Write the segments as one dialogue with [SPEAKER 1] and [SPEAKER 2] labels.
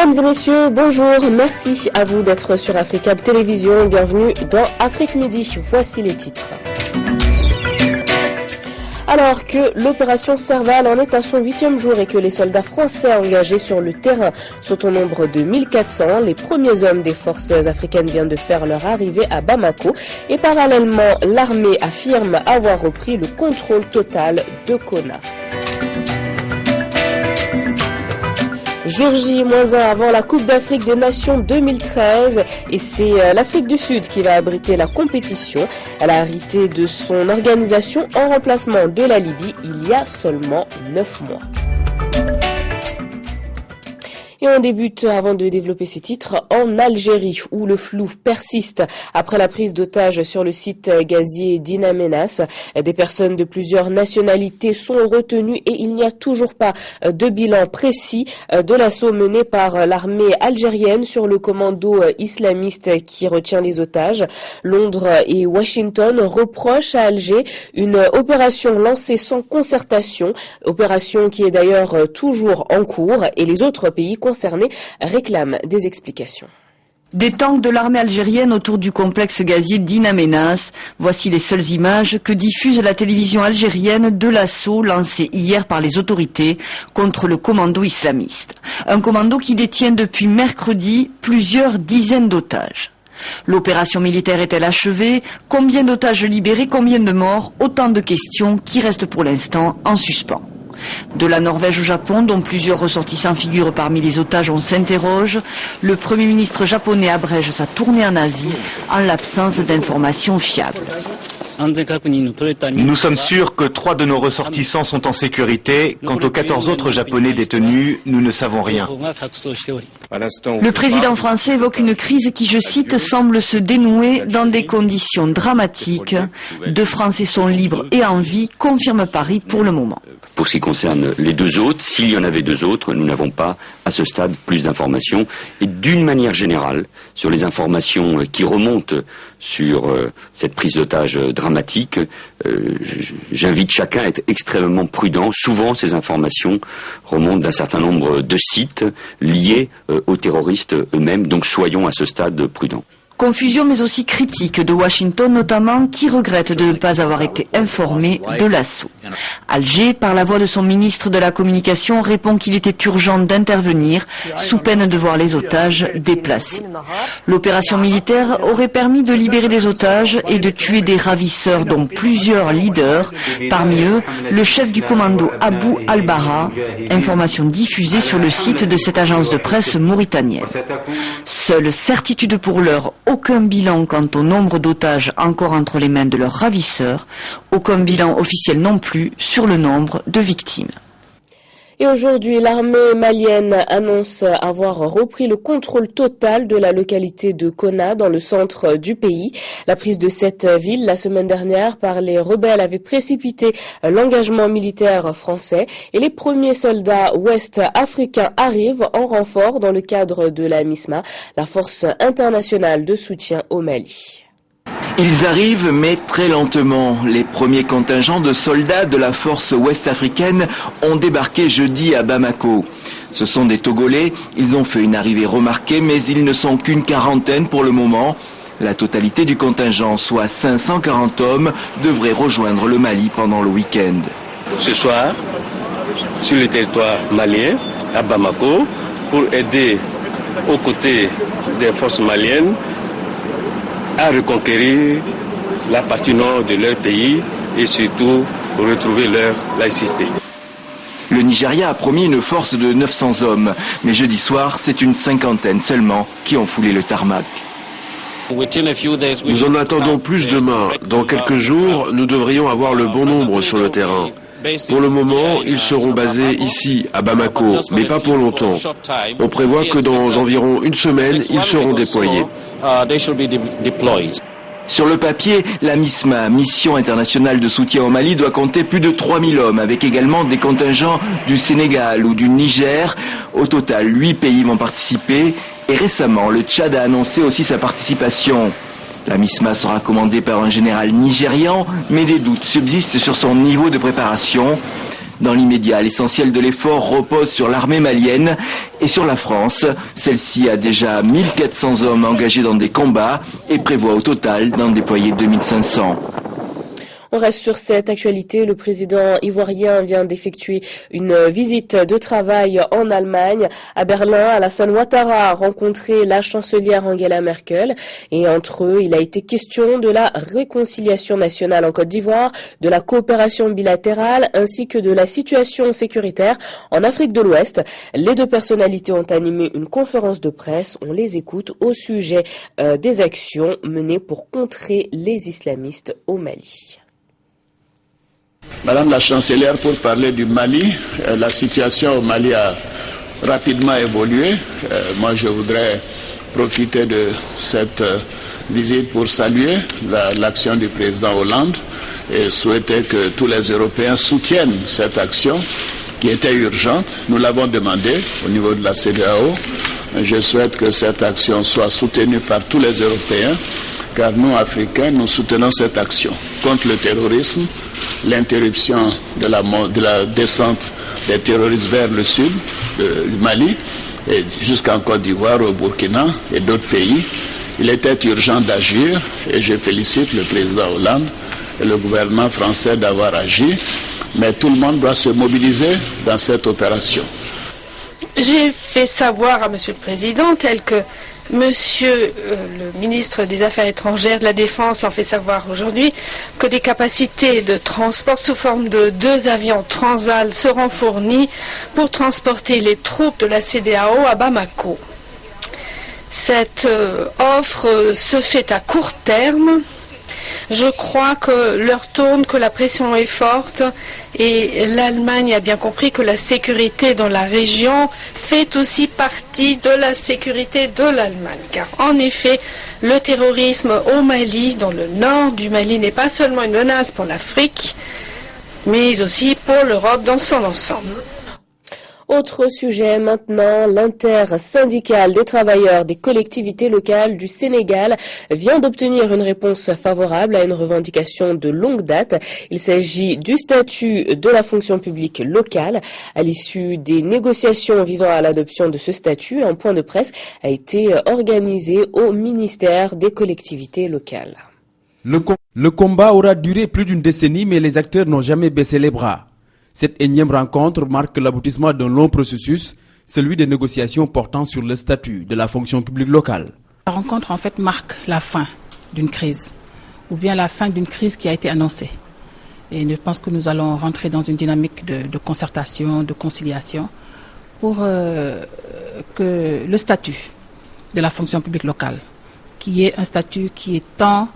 [SPEAKER 1] Mesdames et messieurs, bonjour, merci à vous d'être sur Africa Télévision. Bienvenue dans Afrique Midi. Voici les titres. Alors que l'opération Serval en est à son 8e jour et que les soldats français engagés sur le terrain sont au nombre de 1400, les premiers hommes des forces africaines viennent de faire leur arrivée à Bamako et parallèlement l'armée affirme avoir repris le contrôle total de Konna. Jour J-1 avant la Coupe d'Afrique des Nations 2013 et c'est l'Afrique du Sud qui va abriter la compétition. Elle a hérité de son organisation en remplacement de la Libye il y a seulement 9 mois. Et on débute, avant de développer ces titres, en Algérie, où le flou persiste après la prise d'otages sur le site gazier d'In Amenas. Des personnes de plusieurs nationalités sont retenues et il n'y a toujours pas de bilan précis de l'assaut mené par l'armée algérienne sur le commando islamiste qui retient les otages. Londres et Washington reprochent à Alger une opération lancée sans concertation, opération qui est d'ailleurs toujours en cours, et les autres pays concernés réclament des explications.
[SPEAKER 2] Des tanks de l'armée algérienne autour du complexe gazier d'In Amenas. Voici les seules images que diffuse la télévision algérienne de l'assaut lancé hier par les autorités contre le commando islamiste. Un commando qui détient depuis mercredi plusieurs dizaines d'otages. L'opération militaire est-elle achevée? Combien d'otages libérés? Combien de morts? Autant de questions qui restent pour l'instant en suspens. De la Norvège au Japon, dont plusieurs ressortissants figurent parmi les otages, on s'interroge. Le Premier ministre japonais abrège sa tournée en Asie en l'absence d'informations fiables.
[SPEAKER 3] Nous sommes sûrs que 3 de nos ressortissants sont en sécurité. Quant aux 14 autres Japonais détenus, nous ne savons rien.
[SPEAKER 2] Le président français évoque une crise qui, je cite, semble se dénouer dans des conditions dramatiques. 2 Français sont libres et en vie, confirme Paris pour le moment.
[SPEAKER 4] Pour ce qui concerne les 2 autres, s'il y en avait 2 autres, nous n'avons pas à ce stade plus d'informations. Et d'une manière générale, sur les informations qui remontent sur cette prise d'otage dramatique, j'invite chacun à être extrêmement prudent. Souvent, ces informations remontent d'un certain nombre de sites liés aux terroristes eux-mêmes, donc soyons à ce stade prudents.
[SPEAKER 2] Confusion mais aussi critique de Washington notamment, qui regrette de ne pas avoir été informé de l'assaut. Alger, par la voix de son ministre de la Communication, répond qu'il était urgent d'intervenir sous peine de voir les otages déplacés. L'opération militaire aurait permis de libérer des otages et de tuer des ravisseurs dont plusieurs leaders, parmi eux le chef du commando Abou Al-Bara, information diffusée sur le site de cette agence de presse mauritanienne. Seule certitude pour l'heure, aucun bilan quant au nombre d'otages encore entre les mains de leurs ravisseurs, aucun bilan officiel non plus sur le nombre de victimes.
[SPEAKER 1] Et aujourd'hui, l'armée malienne annonce avoir repris le contrôle total de la localité de Konna dans le centre du pays. La prise de cette ville la semaine dernière par les rebelles avait précipité l'engagement militaire français et les premiers soldats ouest-africains arrivent en renfort dans le cadre de la MISMA, la force internationale de soutien au Mali.
[SPEAKER 5] Ils arrivent, mais très lentement. Les premiers contingents de soldats de la force ouest-africaine ont débarqué jeudi à Bamako. Ce sont des Togolais, ils ont fait une arrivée remarquée, mais ils ne sont qu'une quarantaine pour le moment. La totalité du contingent, soit 540 hommes, devrait rejoindre le Mali pendant le week-end.
[SPEAKER 6] Ce soir, sur le territoire malien, à Bamako, pour aider aux côtés des forces maliennes à reconquérir la partie nord de leur pays et surtout retrouver leur laïcité.
[SPEAKER 5] Le Nigeria a promis une force de 900 hommes, mais jeudi soir, c'est une cinquantaine seulement qui ont foulé le tarmac.
[SPEAKER 7] Nous en attendons plus demain. Dans quelques jours, nous devrions avoir le bon nombre sur le terrain. Pour le moment, ils seront basés ici, à Bamako, mais pas pour longtemps. On prévoit que dans environ une semaine, ils seront déployés.
[SPEAKER 5] Sur le papier, la MISMA, Mission internationale de soutien au Mali, doit compter plus de 3000 hommes, avec également des contingents du Sénégal ou du Niger. Au total, 8 pays vont participer. Et récemment, le Tchad a annoncé aussi sa participation. La MISMA sera commandée par un général nigérian, mais des doutes subsistent sur son niveau de préparation. Dans l'immédiat, l'essentiel de l'effort repose sur l'armée malienne et sur la France. Celle-ci a déjà 1400 hommes engagés dans des combats et prévoit au total d'en déployer 2500.
[SPEAKER 1] On reste sur cette actualité. Le président ivoirien vient d'effectuer une visite de travail en Allemagne. À Berlin, Alassane Ouattara a rencontré la chancelière Angela Merkel. Et entre eux, il a été question de la réconciliation nationale en Côte d'Ivoire, de la coopération bilatérale, ainsi que de la situation sécuritaire en Afrique de l'Ouest. Les deux personnalités ont animé une conférence de presse. On les écoute au sujet des actions menées pour contrer les islamistes au Mali.
[SPEAKER 8] Madame la chancelière, pour parler du Mali, la situation au Mali a rapidement évolué. Moi, je voudrais profiter de cette visite pour saluer l'action du président Hollande et souhaiter que tous les Européens soutiennent cette action qui était urgente. Nous l'avons demandé au niveau de la CEDEAO. Je souhaite que cette action soit soutenue par tous les Européens, car nous, Africains, nous soutenons cette action contre le terrorisme, l'interruption de la descente des terroristes vers le sud du Mali et jusqu'en Côte d'Ivoire, au Burkina et d'autres pays. Il était urgent d'agir et je félicite le président Hollande et le gouvernement français d'avoir agi, mais tout le monde doit se mobiliser dans cette opération.
[SPEAKER 9] J'ai fait savoir à Monsieur le Président, tel que Monsieur le ministre des Affaires étrangères, de la Défense l'en fait savoir aujourd'hui, que des capacités de transport sous forme de 2 avions Transal seront fournies pour transporter les troupes de la CEDEAO à Bamako. Cette offre se fait à court terme. Je crois que l'heure tourne, que la pression est forte et l'Allemagne a bien compris que la sécurité dans la région fait aussi partie de la sécurité de l'Allemagne. Car en effet, le terrorisme au Mali, dans le nord du Mali, n'est pas seulement une menace pour l'Afrique, mais aussi pour l'Europe dans son ensemble.
[SPEAKER 1] Autre sujet maintenant, l'intersyndicale des travailleurs des collectivités locales du Sénégal vient d'obtenir une réponse favorable à une revendication de longue date. Il s'agit du statut de la fonction publique locale. À l'issue des négociations visant à l'adoption de ce statut, un point de presse a été organisé au ministère des collectivités locales.
[SPEAKER 10] Le combat aura duré plus d'une décennie, mais les acteurs n'ont jamais baissé les bras. Cette énième rencontre marque l'aboutissement d'un long processus, celui des négociations portant sur le statut de la fonction publique locale.
[SPEAKER 11] La rencontre en fait marque la fin d'une crise, ou bien la fin d'une crise qui a été annoncée. Et je pense que nous allons rentrer dans une dynamique de concertation, de conciliation, pour que le statut de la fonction publique locale, qui est un statut qui est tant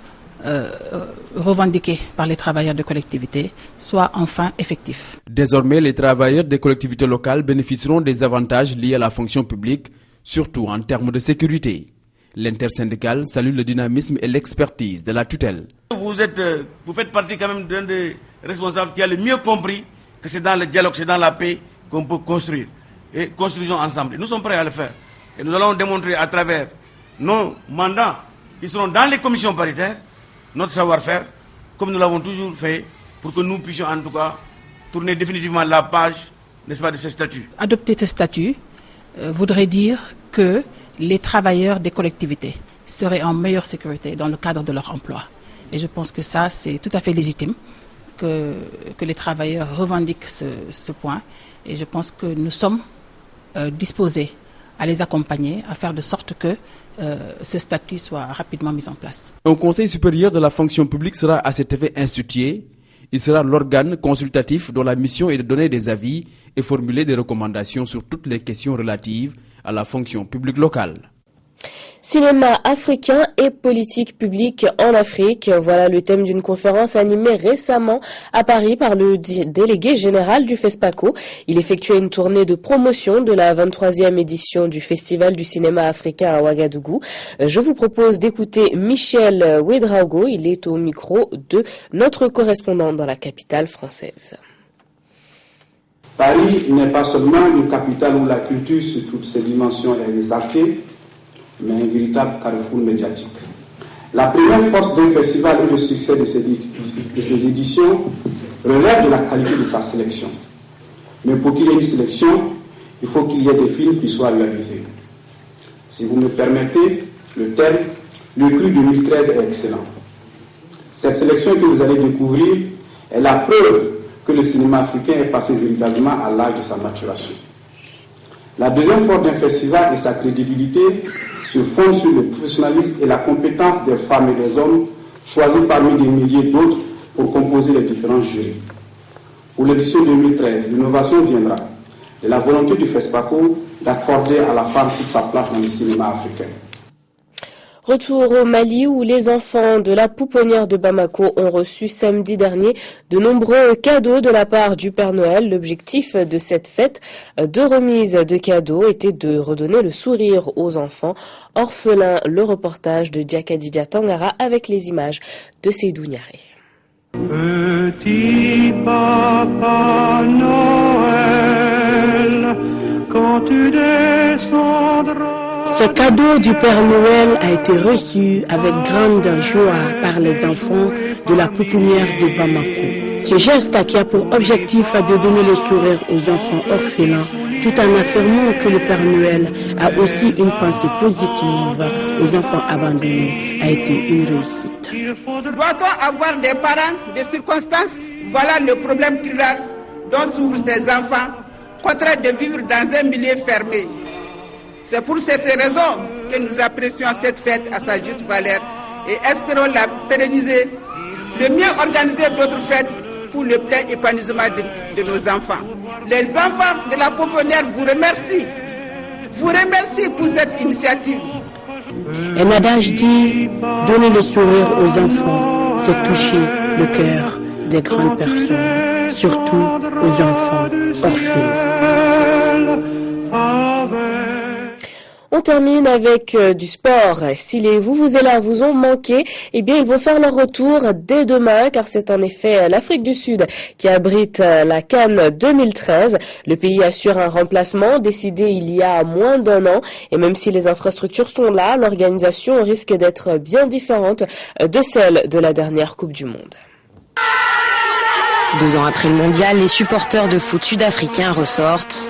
[SPEAKER 11] revendiqué par les travailleurs de collectivités, soit enfin effectif.
[SPEAKER 10] Désormais, les travailleurs des collectivités locales bénéficieront des avantages liés à la fonction publique, surtout en termes de sécurité. L'intersyndicale salue le dynamisme et l'expertise de la tutelle.
[SPEAKER 12] Vous faites partie quand même d'un des responsables qui a le mieux compris que c'est dans le dialogue, c'est dans la paix qu'on peut construire. Et construisons ensemble. Nous sommes prêts à le faire. Et nous allons démontrer à travers nos mandats qui seront dans les commissions paritaires notre savoir-faire, comme nous l'avons toujours fait, pour que nous puissions en tout cas tourner définitivement la page, n'est-ce pas, de ce statut.
[SPEAKER 11] Adopter ce statut voudrait dire que les travailleurs des collectivités seraient en meilleure sécurité dans le cadre de leur emploi. Et je pense que ça, c'est tout à fait légitime que les travailleurs revendiquent ce point. Et je pense que nous sommes disposés à les accompagner, à faire de sorte que ce statut soit rapidement mis en place.
[SPEAKER 10] Un conseil supérieur de la fonction publique sera à cet effet institué. Il sera l'organe consultatif dont la mission est de donner des avis et formuler des recommandations sur toutes les questions relatives à la fonction publique locale.
[SPEAKER 1] Cinéma africain et politique publique en Afrique. Voilà le thème d'une conférence animée récemment à Paris par le délégué général du FESPACO. Il effectuait une tournée de promotion de la 23e édition du Festival du cinéma africain à Ouagadougou. Je vous propose d'écouter Michel Ouedraogo. Il est au micro de notre correspondant dans la capitale française.
[SPEAKER 13] Paris n'est pas seulement une capitale où la culture sur toutes ses dimensions est exaltée, mais un véritable carrefour médiatique. La première force d'un festival et le succès de ses éditions relève de la qualité de sa sélection. Mais pour qu'il y ait une sélection, il faut qu'il y ait des films qui soient réalisés. Si vous me permettez le terme, le cru 2013 est excellent. Cette sélection que vous allez découvrir est la preuve que le cinéma africain est passé véritablement à l'âge de sa maturation. La deuxième force d'un festival et sa crédibilité se fondent sur le professionnalisme et la compétence des femmes et des hommes choisis parmi des milliers d'autres pour composer les différents jurys. Pour l'édition 2013, l'innovation viendra de la volonté du FESPACO d'accorder à la femme toute sa place dans le cinéma africain.
[SPEAKER 1] Retour au Mali où les enfants de la pouponnière de Bamako ont reçu samedi dernier de nombreux cadeaux de la part du Père Noël. L'objectif de cette fête de remise de cadeaux était de redonner le sourire aux enfants orphelins. Le reportage de Diakadidia Tangara avec les images de Seydou Niaré.
[SPEAKER 14] Petit Papa Noël, quand tu descendras.
[SPEAKER 15] Ce cadeau du Père Noël a été reçu avec grande joie par les enfants de la pouponnière de Bamako. Ce geste qui a pour objectif de donner le sourire aux enfants orphelins, tout en affirmant que le Père Noël a aussi une pensée positive aux enfants abandonnés, a été une réussite.
[SPEAKER 16] Doit-on avoir des parents, des circonstances? Voilà le problème cruel dont souffrent ces enfants, contraints de vivre dans un milieu fermé. C'est pour cette raison que nous apprécions cette fête à sa juste valeur et espérons la pérenniser, le mieux organiser d'autres fêtes pour le plein épanouissement de nos enfants. Les enfants de la pouponnière vous remercient. Vous remercie pour cette initiative.
[SPEAKER 15] Un adage dit, donner le sourire aux enfants, c'est toucher le cœur des grandes personnes, surtout aux enfants orphelins.
[SPEAKER 1] On termine avec du sport. Si les Vuvuzela vous ont manqué, eh bien ils vont faire leur retour dès demain car c'est en effet l'Afrique du Sud qui abrite la CAN 2013. Le pays assure un remplacement décidé il y a moins d'un an et même si les infrastructures sont là, l'organisation risque d'être bien différente de celle de la dernière Coupe du Monde.
[SPEAKER 2] 2 ans après le mondial, les supporters de foot sud-africains ressortent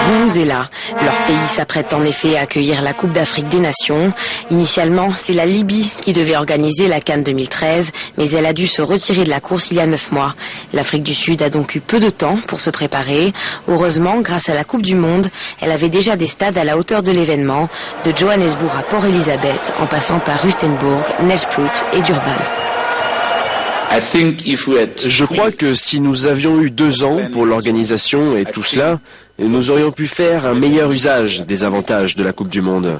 [SPEAKER 2] Vuvuzela. Leur pays s'apprête en effet à accueillir la Coupe d'Afrique des Nations. Initialement, c'est la Libye qui devait organiser la CAN 2013, mais elle a dû se retirer de la course il y a 9 mois. L'Afrique du Sud a donc eu peu de temps pour se préparer. Heureusement, grâce à la Coupe du Monde, elle avait déjà des stades à la hauteur de l'événement, de Johannesburg à Port-Elizabeth, en passant par Rustenburg, Nelspruit et Durban.
[SPEAKER 7] Je crois que si nous avions eu 2 ans pour l'organisation et tout cela, nous aurions pu faire un meilleur usage des avantages de la Coupe du Monde.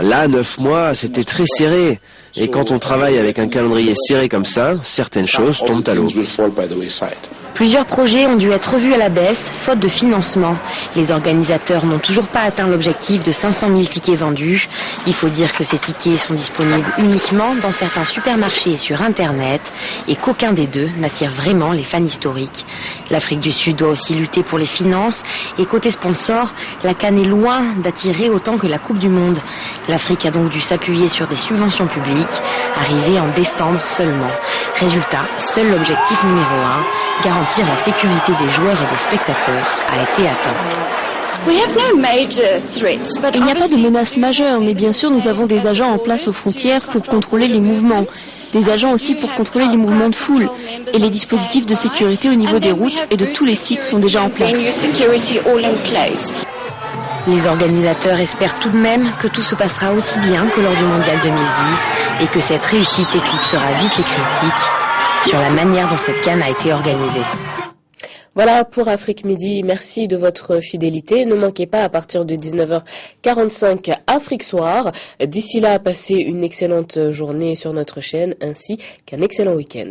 [SPEAKER 7] Là, 9 mois, c'était très serré. Et quand on travaille avec un calendrier serré comme ça, certaines choses tombent à l'eau.
[SPEAKER 2] Plusieurs projets ont dû être revus à la baisse, faute de financement. Les organisateurs n'ont toujours pas atteint l'objectif de 500 000 tickets vendus. Il faut dire que ces tickets sont disponibles uniquement dans certains supermarchés et sur Internet, et qu'aucun des deux n'attire vraiment les fans historiques. L'Afrique du Sud doit aussi lutter pour les finances, et côté sponsor, la CAN est loin d'attirer autant que la Coupe du Monde. L'Afrique a donc dû s'appuyer sur des subventions publiques, arrivées en décembre seulement. Résultat, seul l'objectif numéro 1, garantir la sécurité des joueurs et des spectateurs, a été atteint.
[SPEAKER 17] Il n'y a pas de menace majeure, mais bien sûr nous avons des agents en place aux frontières pour contrôler les mouvements, des agents aussi pour contrôler les mouvements de foule, et les dispositifs de sécurité au niveau des routes et de tous les sites sont déjà en place.
[SPEAKER 2] Les organisateurs espèrent tout de même que tout se passera aussi bien que lors du Mondial 2010 et que cette réussite éclipsera vite les critiques sur la manière dont cette CAN a été organisée.
[SPEAKER 1] Voilà pour Afrique Midi. Merci de votre fidélité. Ne manquez pas à partir de 19h45 Afrique Soir. D'ici là, passez une excellente journée sur notre chaîne ainsi qu'un excellent week-end.